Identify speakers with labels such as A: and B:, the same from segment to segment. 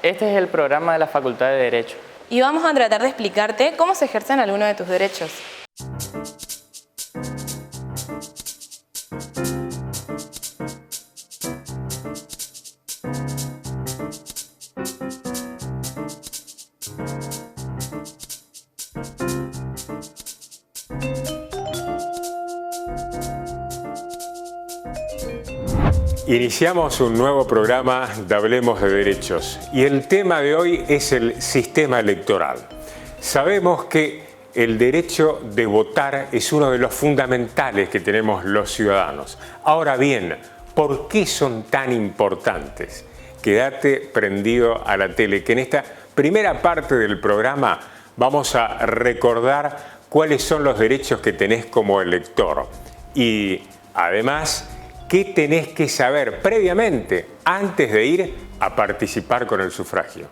A: Este es el programa de la Facultad de Derecho.
B: Y vamos a tratar de explicarte cómo se ejercen algunos de tus derechos.
C: Iniciamos un nuevo programa de Hablemos de Derechos y el tema de hoy es el sistema electoral. Sabemos que el derecho de votar es uno de los fundamentales que tenemos los ciudadanos. Ahora bien, ¿por qué son tan importantes? Quédate prendido a la tele, que en esta primera parte del programa vamos a recordar cuáles son los derechos que tenés como elector y además ¿qué tenés que saber previamente antes de ir a participar con el sufragio?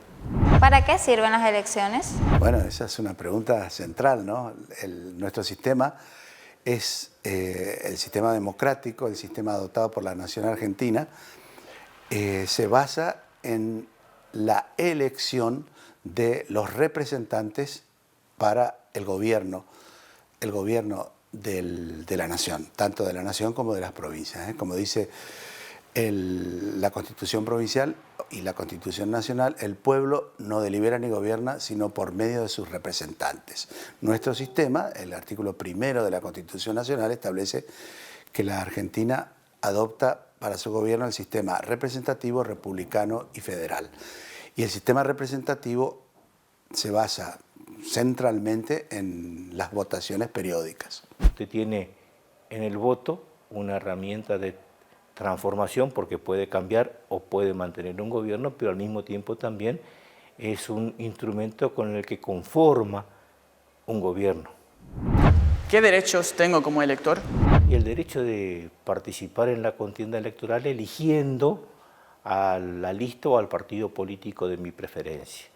D: ¿Para qué sirven las elecciones?
E: Bueno, esa es una pregunta central, ¿no? Nuestro sistema es el sistema democrático, el sistema adoptado por la nación argentina, se basa en la elección de los representantes para el gobierno de la nación, tanto de la nación como de las provincias. Como dice la Constitución provincial y la Constitución nacional, el pueblo no delibera ni gobierna sino por medio de sus representantes. Nuestro sistema, el artículo 1 de la Constitución nacional, establece que la Argentina adopta para su gobierno el sistema representativo, republicano y federal. Y el sistema representativo se basa centralmente en las votaciones periódicas.
F: Usted tiene en el voto una herramienta de transformación porque puede cambiar o puede mantener un gobierno, pero al mismo tiempo también es un instrumento con el que conforma un gobierno.
A: ¿Qué derechos tengo como elector?
F: Y el derecho de participar en la contienda electoral eligiendo a la lista o al partido político de mi preferencia.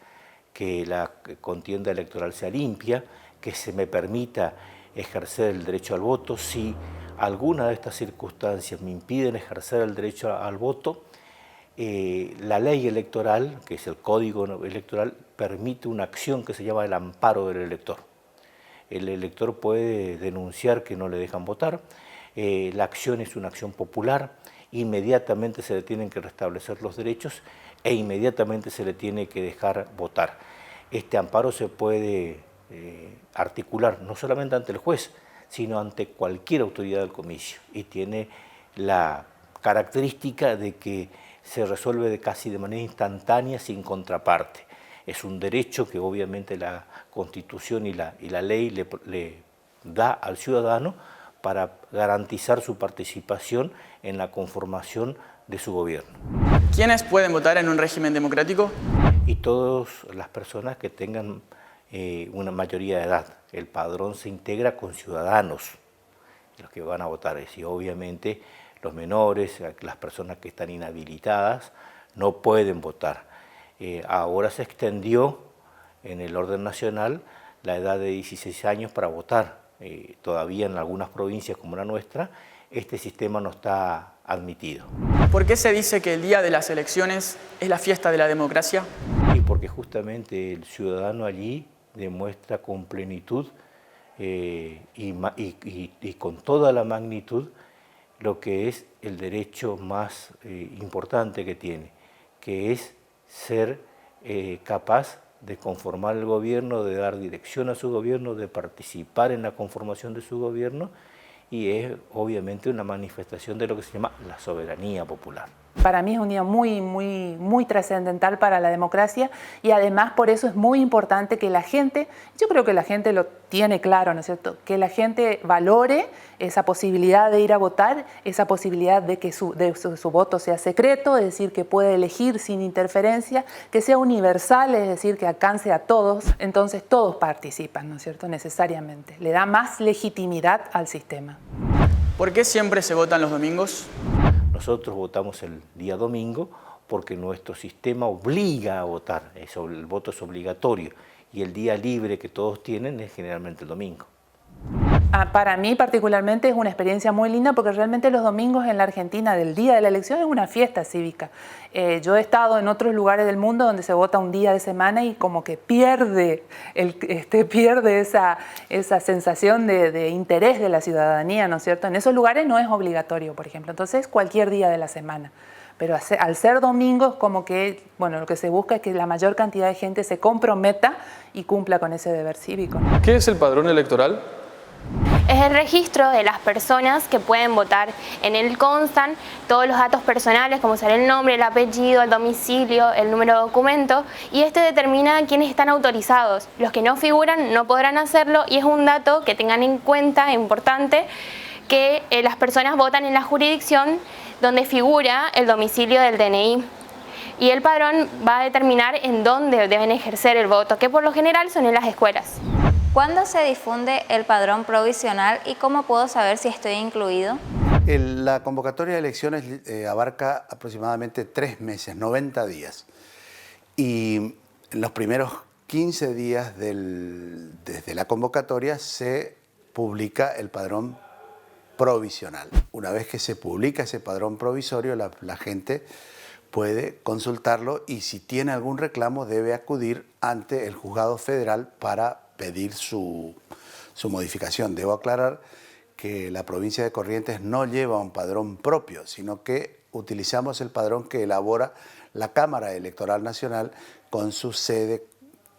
F: Que la contienda electoral sea limpia, que se me permita ejercer el derecho al voto. Si alguna de estas circunstancias me impiden ejercer el derecho al voto, la ley electoral, que es el código electoral, permite una acción que se llama el amparo del elector. El elector puede denunciar que no le dejan votar, la acción es una acción popular, inmediatamente se le tienen que restablecer los derechos e inmediatamente se le tiene que dejar votar. Este amparo se puede articular no solamente ante el juez, sino ante cualquier autoridad del comicio y tiene la característica de que se resuelve casi de manera instantánea sin contraparte. Es un derecho que obviamente la Constitución y la ley le da al ciudadano para garantizar su participación en la conformación de su gobierno.
A: ¿Quiénes pueden votar en un régimen democrático?
F: Y todas las personas que tengan una mayoría de edad. El padrón se integra con ciudadanos, los que van a votar. Y obviamente los menores, las personas que están inhabilitadas, no pueden votar. Ahora se extendió en el orden nacional la edad de 16 años para votar. Todavía en algunas provincias como la nuestra, este sistema no está admitido.
A: ¿Por qué se dice que el día de las elecciones es la fiesta de la democracia?
F: Y porque justamente el ciudadano allí demuestra con plenitud y con toda la magnitud lo que es el derecho más importante que tiene, que es ser capaz de conformar el gobierno, de dar dirección a su gobierno, de participar en la conformación de su gobierno, y es obviamente una manifestación de lo que se llama la soberanía popular.
G: Para mí es un día muy trascendental para la democracia y además por eso es muy importante que la gente, yo creo que la gente lo tiene claro, ¿no es cierto?, que la gente valore esa posibilidad de ir a votar, esa posibilidad de que su voto sea secreto, es decir, que pueda elegir sin interferencia, que sea universal, es decir, que alcance a todos, entonces todos participan, ¿no es cierto?, necesariamente. Le da más legitimidad al sistema.
A: ¿Por qué siempre se votan los domingos?
F: Nosotros votamos el día domingo porque nuestro sistema obliga a votar, el voto es obligatorio y el día libre que todos tienen es generalmente el domingo.
G: Para mí particularmente es una experiencia muy linda porque realmente los domingos en la Argentina del día de la elección es una fiesta cívica. Yo he estado en otros lugares del mundo donde se vota un día de semana y como que pierde esa sensación de interés de la ciudadanía, ¿no es cierto? En esos lugares no es obligatorio, por ejemplo. Entonces cualquier día de la semana. Pero al ser domingos, como que, bueno, lo que se busca es que la mayor cantidad de gente se comprometa y cumpla con ese deber cívico, ¿no?
H: ¿Qué es el padrón electoral?
B: Es el registro de las personas que pueden votar. En él constan todos los datos personales, como ser el nombre, el apellido, el domicilio, el número de documento, y este determina quiénes están autorizados. Los que no figuran no podrán hacerlo, y es un dato que tengan en cuenta, importante, que las personas votan en la jurisdicción donde figura el domicilio del DNI. Y el padrón va a determinar en dónde deben ejercer el voto, que por lo general son en las escuelas.
D: ¿Cuándo se difunde el padrón provisional y cómo puedo saber si estoy incluido?
E: La convocatoria de elecciones abarca aproximadamente 3 meses, 90 días. Y en los primeros 15 días desde la convocatoria se publica el padrón provisional. Una vez que se publica ese padrón provisorio, la gente puede consultarlo y si tiene algún reclamo debe acudir ante el juzgado federal para pedir su modificación. Debo aclarar que la provincia de Corrientes no lleva un padrón propio, sino que utilizamos el padrón que elabora la Cámara Electoral Nacional con su sede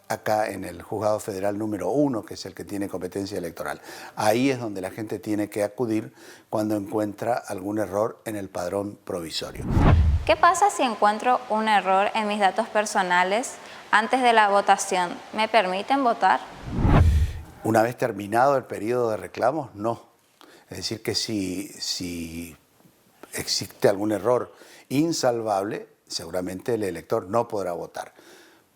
E: acá en el Juzgado Federal número 1, que es el que tiene competencia electoral. Ahí es donde la gente tiene que acudir cuando encuentra algún error en el padrón provisorio.
D: ¿Qué pasa si encuentro un error en mis datos personales antes de la votación? ¿Me permiten votar?
E: Una vez terminado el periodo de reclamos, no. Es decir, que si existe algún error insalvable, seguramente el elector no podrá votar.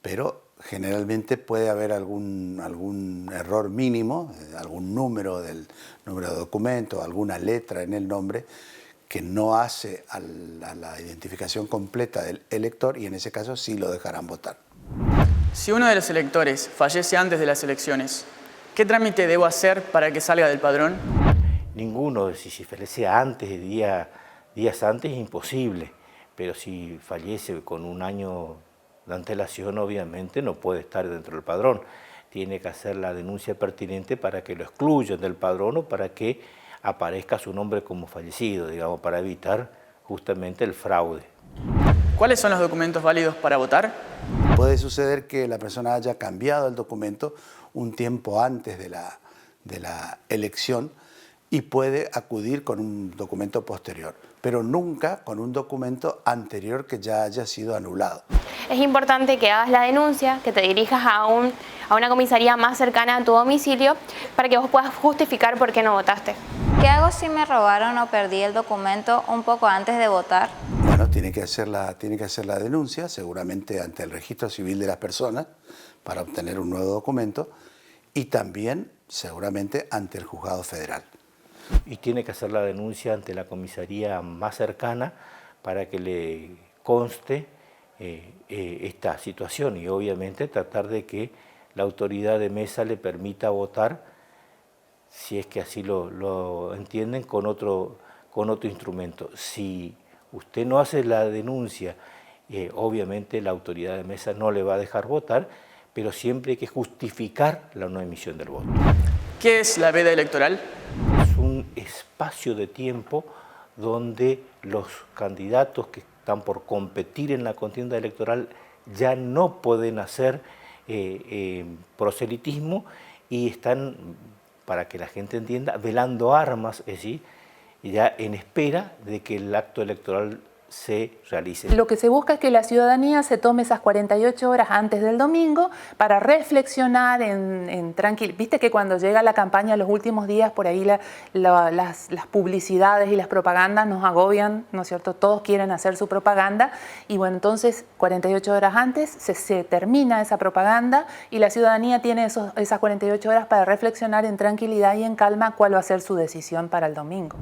E: Pero generalmente puede haber algún error mínimo, algún número del número de documento, alguna letra en el nombre, que no hace a la identificación completa del elector y en ese caso sí lo dejarán votar.
A: Si uno de los electores fallece antes de las elecciones, ¿qué trámite debo hacer para que salga del padrón?
F: Ninguno, si fallece antes, días antes, es imposible, pero si fallece con un año de antelación, obviamente no puede estar dentro del padrón. Tiene que hacer la denuncia pertinente para que lo excluyan del padrón o para que aparezca su nombre como fallecido, digamos, para evitar justamente el fraude.
A: ¿Cuáles son los documentos válidos para votar?
E: Puede suceder que la persona haya cambiado el documento un tiempo antes de la elección y puede acudir con un documento posterior, pero nunca con un documento anterior que ya haya sido anulado.
B: Es importante que hagas la denuncia, que te dirijas a una comisaría más cercana a tu domicilio para que vos puedas justificar por qué no votaste.
D: ¿Qué hago si me robaron o perdí el documento un poco antes de votar?
E: Bueno, tiene que hacer la denuncia, seguramente ante el registro civil de las personas, para obtener un nuevo documento, y también seguramente ante el juzgado federal.
F: Y tiene que hacer la denuncia ante la comisaría más cercana para que le conste esta situación y obviamente tratar de que la autoridad de mesa le permita votar, si es que así lo entienden, con otro instrumento. Si usted no hace la denuncia, obviamente la autoridad de mesa no le va a dejar votar, pero siempre hay que justificar la no emisión del voto.
A: ¿Qué es la veda electoral?
F: Es un espacio de tiempo donde los candidatos que están por competir en la contienda electoral ya no pueden hacer proselitismo y están, para que la gente entienda, velando armas, es decir, ya en espera de que el acto electoral se realice.
G: Lo que se busca es que la ciudadanía se tome esas 48 horas antes del domingo para reflexionar en tranquilidad. Viste que cuando llega la campaña, los últimos días, por ahí las publicidades y las propagandas nos agobian, ¿no es cierto? Todos quieren hacer su propaganda y bueno, entonces 48 horas antes se termina esa propaganda y la ciudadanía tiene esas 48 horas para reflexionar en tranquilidad y en calma cuál va a ser su decisión para el domingo.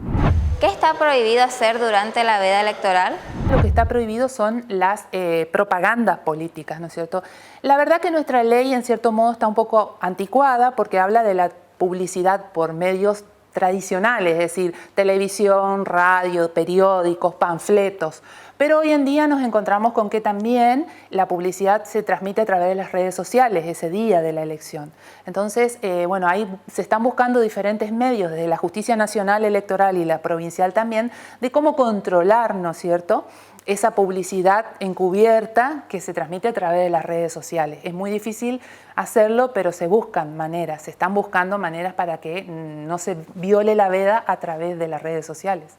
D: ¿Qué está prohibido hacer durante la veda electoral?
G: Lo que está prohibido son las propagandas políticas, ¿no es cierto? La verdad que nuestra ley en cierto modo está un poco anticuada porque habla de la publicidad por medios tradicionales, es decir, televisión, radio, periódicos, panfletos. Pero hoy en día nos encontramos con que también la publicidad se transmite a través de las redes sociales ese día de la elección. Entonces, bueno, ahí se están buscando diferentes medios, desde la Justicia Nacional Electoral y la provincial también, de cómo controlar, ¿no es cierto?, esa publicidad encubierta que se transmite a través de las redes sociales. Es muy difícil hacerlo, pero se buscan maneras, se están buscando maneras para que no se viole la veda a través de las redes sociales.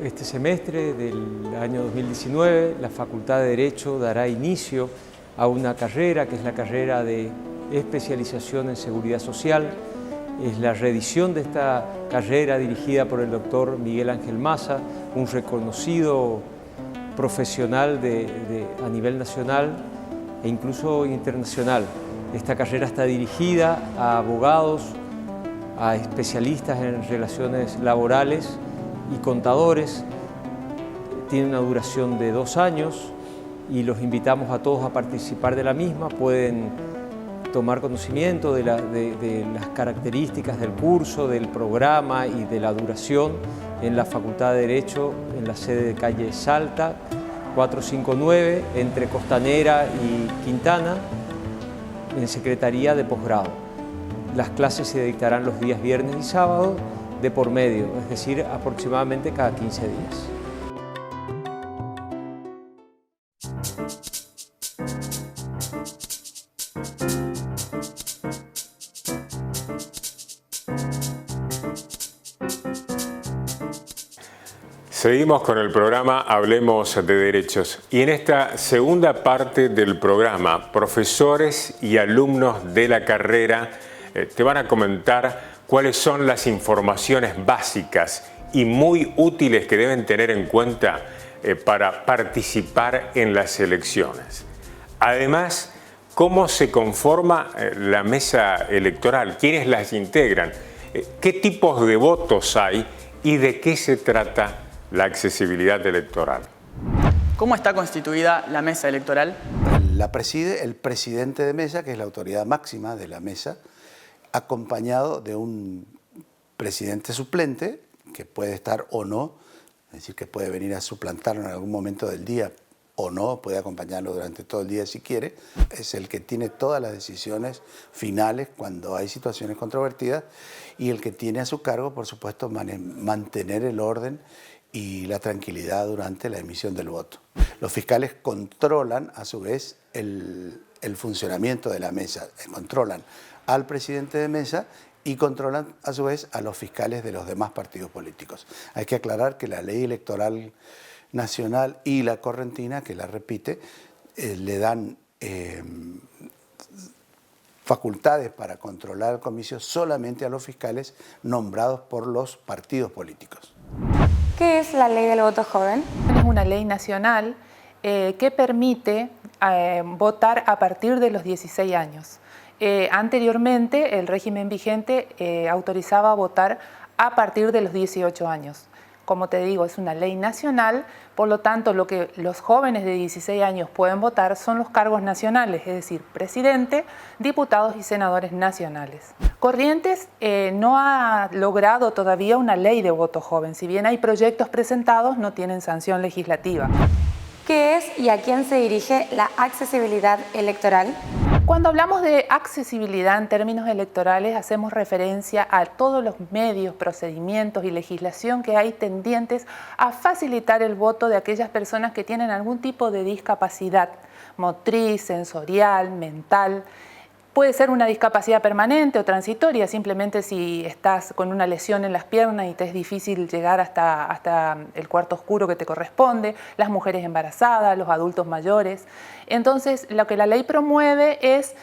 H: Este semestre del año 2019, la Facultad de Derecho dará inicio a una carrera que es la carrera de especialización en seguridad social. Es la reedición de esta carrera dirigida por el doctor Miguel Ángel Maza, un reconocido profesional a nivel nacional e incluso internacional. Esta carrera está dirigida a abogados, a especialistas en relaciones laborales y contadores. Tiene una duración de 2 años y los invitamos a todos a participar de la misma. Pueden tomar conocimiento de las características del curso, del programa y de la duración en la Facultad de Derecho, en la sede de calle Salta, 459, entre Costanera y Quintana, en Secretaría de Posgrado. Las clases se dictarán los días viernes y sábado de por medio, es decir, aproximadamente cada 15 días.
C: Seguimos con el programa Hablemos de Derechos y en esta segunda parte del programa, profesores y alumnos de la carrera te van a comentar cuáles son las informaciones básicas y muy útiles que deben tener en cuenta para participar en las elecciones. Además, cómo se conforma la mesa electoral, quiénes las integran, qué tipos de votos hay y de qué se trata la accesibilidad electoral.
A: ¿Cómo está constituida la mesa electoral?
E: La preside el presidente de mesa, que es la autoridad máxima de la mesa, acompañado de un presidente suplente, que puede estar o no, es decir, que puede venir a suplantarlo en algún momento del día o no, puede acompañarlo durante todo el día si quiere. Es el que tiene todas las decisiones finales cuando hay situaciones controvertidas y el que tiene a su cargo, por supuesto, mantener el orden y la tranquilidad durante la emisión del voto. Los fiscales controlan, a su vez, el funcionamiento de la mesa, controlan al presidente de mesa y controlan, a su vez, a los fiscales de los demás partidos políticos. Hay que aclarar que la ley electoral nacional y la correntina, que la repite, le dan facultades para controlar el comicio solamente a los fiscales nombrados por los partidos políticos.
I: ¿Qué es la ley del voto joven?
G: Es una ley nacional que permite votar a partir de los 16 años. Anteriormente, el régimen vigente autorizaba votar a partir de los 18 años. Como te digo, es una ley nacional, por lo tanto, lo que los jóvenes de 16 años pueden votar son los cargos nacionales, es decir, presidente, diputados y senadores nacionales. Corrientes no ha logrado todavía una ley de voto joven, si bien hay proyectos presentados, no tienen sanción legislativa.
I: ¿Qué es y a quién se dirige la accesibilidad electoral?
G: Cuando hablamos de accesibilidad en términos electorales, hacemos referencia a todos los medios, procedimientos y legislación que hay tendientes a facilitar el voto de aquellas personas que tienen algún tipo de discapacidad motriz, sensorial, mental. Puede ser una discapacidad permanente o transitoria, simplemente si estás con una lesión en las piernas y te es difícil llegar hasta el cuarto oscuro que te corresponde, las mujeres embarazadas, los adultos mayores. Entonces, lo que la ley promueve es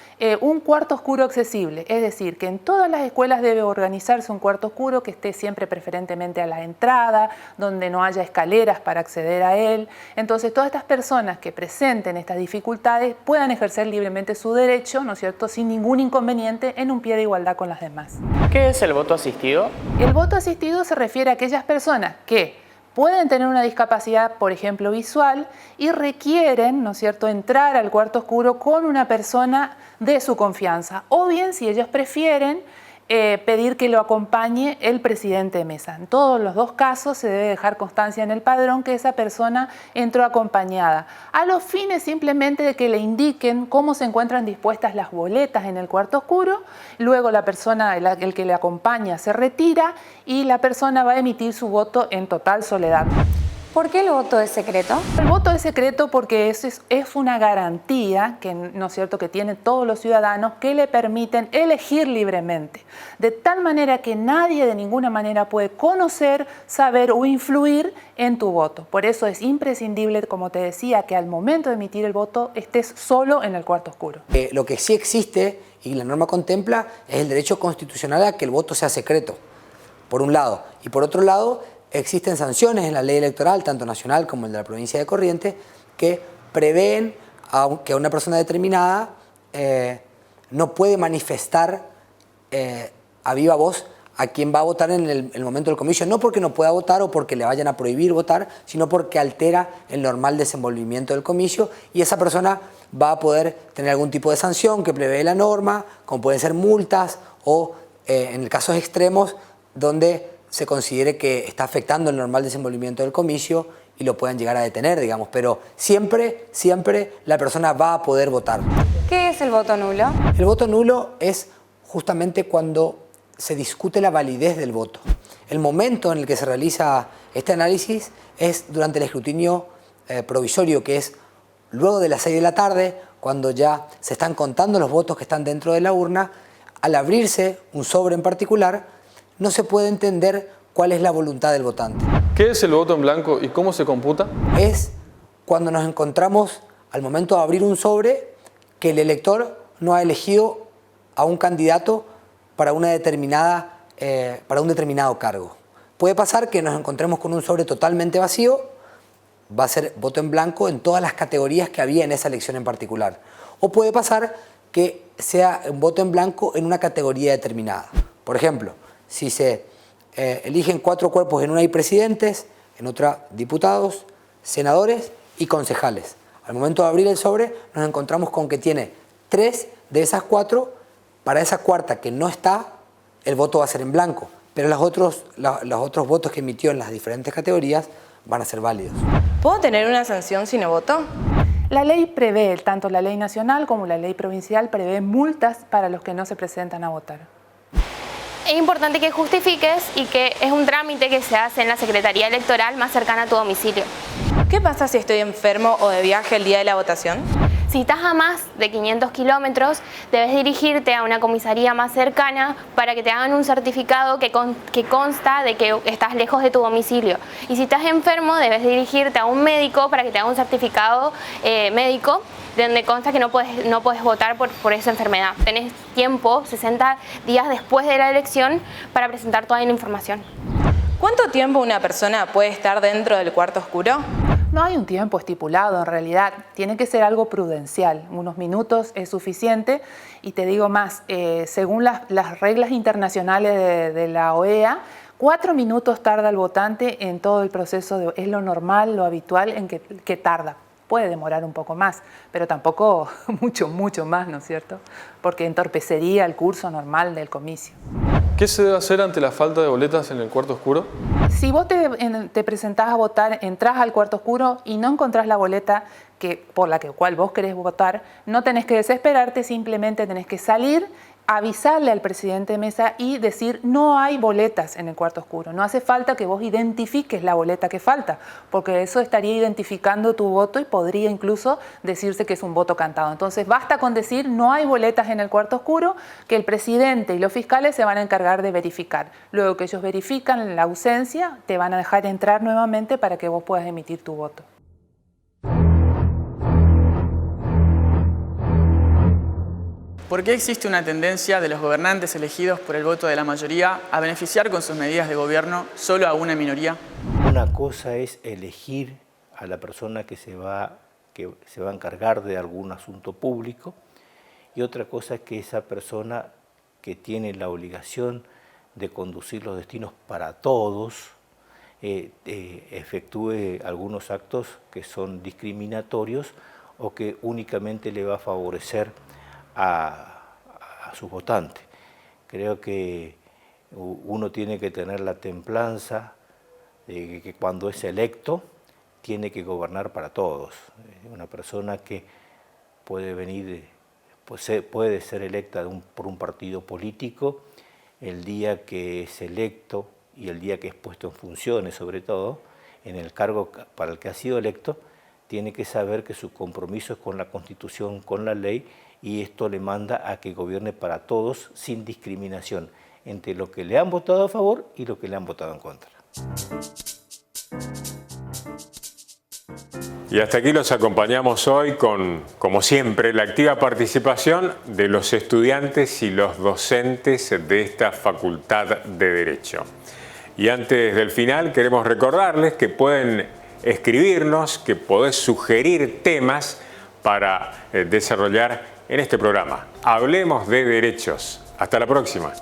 G: un cuarto oscuro accesible, es decir, que en todas las escuelas debe organizarse un cuarto oscuro que esté siempre preferentemente a la entrada, donde no haya escaleras para acceder a él. Entonces, todas estas personas que presenten estas dificultades puedan ejercer libremente su derecho, ¿no es cierto?, sin sin ningún inconveniente en un pie de igualdad con las demás.
A: ¿Qué es el voto asistido?
G: El voto asistido se refiere a aquellas personas que pueden tener una discapacidad, por ejemplo, visual, y requieren, ¿no es cierto?, entrar al cuarto oscuro con una persona de su confianza. O bien, si ellos prefieren, pedir que lo acompañe el presidente de mesa. En todos los dos casos se debe dejar constancia en el padrón que esa persona entró acompañada, a los fines simplemente de que le indiquen cómo se encuentran dispuestas las boletas en el cuarto oscuro. Luego la persona, el que le acompaña, se retira y la persona va a emitir su voto en total soledad.
I: ¿Por qué el voto es secreto?
G: El voto es secreto porque es una garantía que, ¿no es cierto?, que tienen todos los ciudadanos que le permiten elegir libremente, de tal manera que nadie de ninguna manera puede conocer, saber o influir en tu voto. Por eso es imprescindible, como te decía, que al momento de emitir el voto estés solo en el cuarto oscuro.
J: Lo que sí existe y la norma contempla es el derecho constitucional a que el voto sea secreto, por un lado, y por otro lado, existen sanciones en la ley electoral, tanto nacional como en de la provincia de Corrientes, que prevén que una persona determinada no puede manifestar a viva voz a quien va a votar en el momento del comicio, no porque no pueda votar o porque le vayan a prohibir votar, sino porque altera el normal desenvolvimiento del comicio y esa persona va a poder tener algún tipo de sanción que prevé la norma, como pueden ser multas o en casos extremos donde se considere que está afectando el normal desenvolvimiento del comicio y lo puedan llegar a detener, digamos, pero siempre la persona va a poder votar.
I: ¿Qué es el voto nulo?
J: El voto nulo es justamente cuando se discute la validez del voto. El momento en el que se realiza este análisis es durante el escrutinio provisorio, que es luego de las 6 de la tarde, cuando ya se están contando los votos que están dentro de la urna. Al abrirse un sobre en particular, no se puede entender cuál es la voluntad del votante.
K: ¿Qué es el voto en blanco y cómo se computa?
J: Es cuando nos encontramos al momento de abrir un sobre que el elector no ha elegido a un candidato para un determinado cargo. Puede pasar que nos encontremos con un sobre totalmente vacío, va a ser voto en blanco en todas las categorías que había en esa elección en particular. O puede pasar que sea un voto en blanco en una categoría determinada. Por ejemplo, si se eligen 4 cuerpos, en una hay presidentes, en otra diputados, senadores y concejales. Al momento de abrir el sobre nos encontramos con que tiene 3 de esas 4, para esa cuarta que no está, el voto va a ser en blanco, pero los otros votos que emitió en las diferentes categorías van a ser válidos.
L: ¿Puedo tener una sanción si no voto?
G: La ley prevé, tanto la ley nacional como la ley provincial, prevé multas para los que no se presentan a votar.
B: Es importante que justifiques y que es un trámite que se hace en la Secretaría Electoral más cercana a tu domicilio.
L: ¿Qué pasa si estoy enfermo o de viaje el día de la votación?
B: Si estás a más de 500 kilómetros, debes dirigirte a una comisaría más cercana para que te hagan un certificado que consta de que estás lejos de tu domicilio. Y si estás enfermo, debes dirigirte a un médico para que te haga un certificado médico donde consta que no puedes votar por esa enfermedad. Tenés tiempo, 60 días después de la elección, para presentar toda la información.
L: ¿Cuánto tiempo una persona puede estar dentro del cuarto oscuro?
G: No hay un tiempo estipulado, en realidad. Tiene que ser algo prudencial. Unos minutos es suficiente. Y te digo más, según las reglas internacionales de la OEA, 4 minutos tarda el votante en todo el proceso. Es lo normal, lo habitual en que tarda. Puede demorar un poco más, pero tampoco mucho más, ¿no es cierto? Porque entorpecería el curso normal del comicio.
K: ¿Qué se debe hacer ante la falta de boletas en el cuarto oscuro?
G: Si vos te presentás a votar, entrás al cuarto oscuro y no encontrás la boleta por la cual vos querés votar, no tenés que desesperarte, simplemente tenés que salir, avisarle al presidente de mesa y decir: no hay boletas en el cuarto oscuro. No hace falta que vos identifiques la boleta que falta, porque eso estaría identificando tu voto y podría incluso decirse que es un voto cantado. Entonces basta con decir: no hay boletas en el cuarto oscuro, que el presidente y los fiscales se van a encargar de verificar. Luego que ellos verifican la ausencia, te van a dejar entrar nuevamente para que vos puedas emitir tu voto.
A: ¿Por qué existe una tendencia de los gobernantes elegidos por el voto de la mayoría a beneficiar con sus medidas de gobierno solo a una minoría?
F: Una cosa es elegir a la persona que se va a encargar de algún asunto público y otra cosa es que esa persona que tiene la obligación de conducir los destinos para todos, efectúe algunos actos que son discriminatorios o que únicamente le va a favorecer a sus votantes. Creo que uno tiene que tener la templanza de que cuando es electo tiene que gobernar para todos. Una persona que puede venir, puede ser electa por un partido político, el día que es electo y el día que es puesto en funciones, sobre todo, en el cargo para el que ha sido electo, tiene que saber que su compromiso es con la Constitución, con la ley, y esto le manda a que gobierne para todos sin discriminación entre los que le han votado a favor y los que le han votado en contra.
C: Y hasta aquí los acompañamos hoy con, como siempre, la activa participación de los estudiantes y los docentes de esta Facultad de Derecho. Y antes del final queremos recordarles que pueden escribirnos, que podés sugerir temas para desarrollar en este programa. Hablemos de derechos. Hasta la próxima.